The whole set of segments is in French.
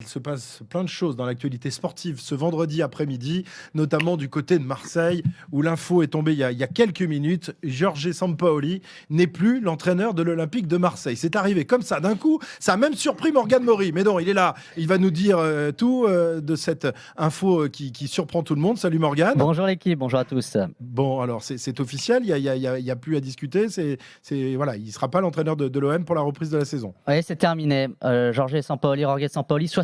Il se passe plein de choses dans l'actualité sportive ce vendredi après-midi, notamment du côté de Marseille, où l'info est tombée il y a quelques minutes. Jorge Sampaoli n'est plus l'entraîneur de l'Olympique de Marseille. C'est arrivé comme ça, d'un coup. Ça a même surpris Morgan Mori. Mais non, il est là. Il va nous dire tout de cette info qui surprend tout le monde. Salut Morgan. Bonjour l'équipe, bonjour à tous. Bon, alors c'est officiel. Il y a plus à discuter. Voilà, il ne sera pas l'entraîneur de l'OM pour la reprise de la saison. Oui, c'est terminé. Jorge Sampaoli,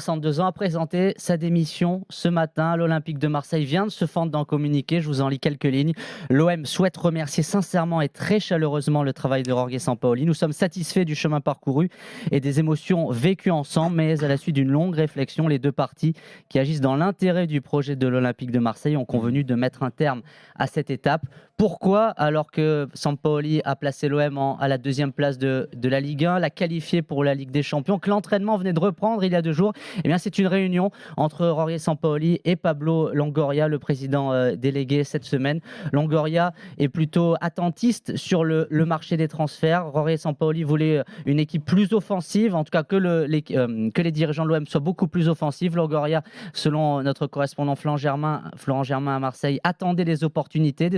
62 ans, a présenté sa démission ce matin. L'Olympique de Marseille vient de se fendre dans le communiqué. Je vous en lis quelques lignes. L'OM souhaite remercier sincèrement et très chaleureusement le travail de Jorge Sampaoli. Nous sommes satisfaits du chemin parcouru et des émotions vécues ensemble, mais à la suite d'une longue réflexion, les deux parties qui agissent dans l'intérêt du projet de l'Olympique de Marseille ont convenu de mettre un terme à cette étape. Pourquoi, alors que Sampaoli a placé l'OM à la deuxième place de la Ligue 1, l'a qualifié pour la Ligue des Champions, que l'entraînement venait de reprendre il y a 2 jours? Eh bien, c'est une réunion entre Jorge Sampaoli et Pablo Longoria, le président délégué cette semaine. Longoria est plutôt attentiste sur le marché des transferts. Jorge Sampaoli voulait une équipe plus offensive, en tout cas que les dirigeants de l'OM soient beaucoup plus offensifs. Longoria, selon notre correspondant Florent Germain à Marseille, attendait des opportunités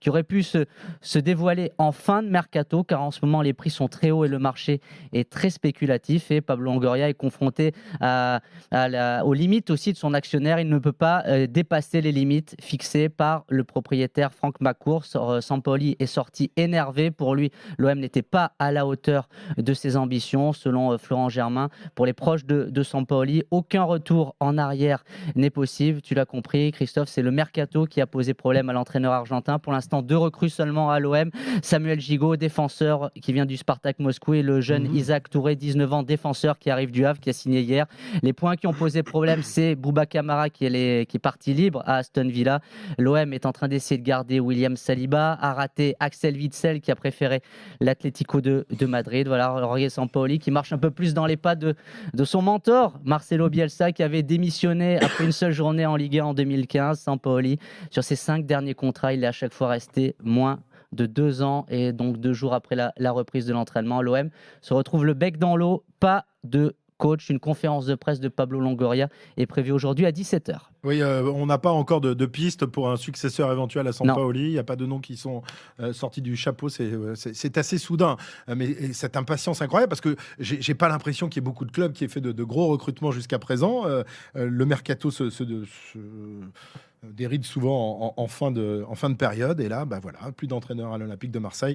qui auraient pu se dévoiler en fin de mercato, car en ce moment les prix sont très hauts et le marché est très spéculatif, et Pablo Longoria est confronté aux limites aussi de son actionnaire. Il ne peut pas dépasser les limites fixées par le propriétaire Franck McCourt. Sampaoli est sorti énervé. Pour lui, l'OM n'était pas à la hauteur de ses ambitions. Selon Florent Germain, pour les proches de Sampaoli, aucun retour en arrière n'est possible. Tu l'as compris, Christophe, c'est le mercato qui a posé problème à l'entraîneur argentin. Pour l'instant, 2 recrues seulement à l'OM. Samuel Gigot, défenseur qui vient du Spartak Moscou, et le jeune Isaac Touré, 19 ans, défenseur qui arrive du Havre, qui a signé hier. Les points qui ont posé problème, c'est Bouba Kamara qui est parti libre à Aston Villa. L'OM est en train d'essayer de garder William Saliba, a raté Axel Witsel qui a préféré l'Atlético de Madrid. Voilà, Jorge Sampaoli qui marche un peu plus dans les pas de son mentor, Marcelo Bielsa, qui avait démissionné après une seule journée en Ligue 1 en 2015. Sampaoli, sur ses 5 derniers contrats, il est à chaque fois resté moins de 2 ans, et donc 2 jours après la reprise de l'entraînement, l'OM se retrouve le bec dans l'eau. Pas de coach. Une conférence de presse de Pablo Longoria est prévue aujourd'hui à 17h. Oui, on n'a pas encore de piste pour un successeur éventuel à Non. Sampaoli. Il n'y a pas de noms qui sont sortis du chapeau. C'est assez soudain. Mais cette impatience incroyable, parce que j'ai pas l'impression qu'il y ait beaucoup de clubs qui aient fait de gros recrutements jusqu'à présent. Le mercato se déride souvent en fin de période. Et là, bah voilà, plus d'entraîneurs à l'Olympique de Marseille.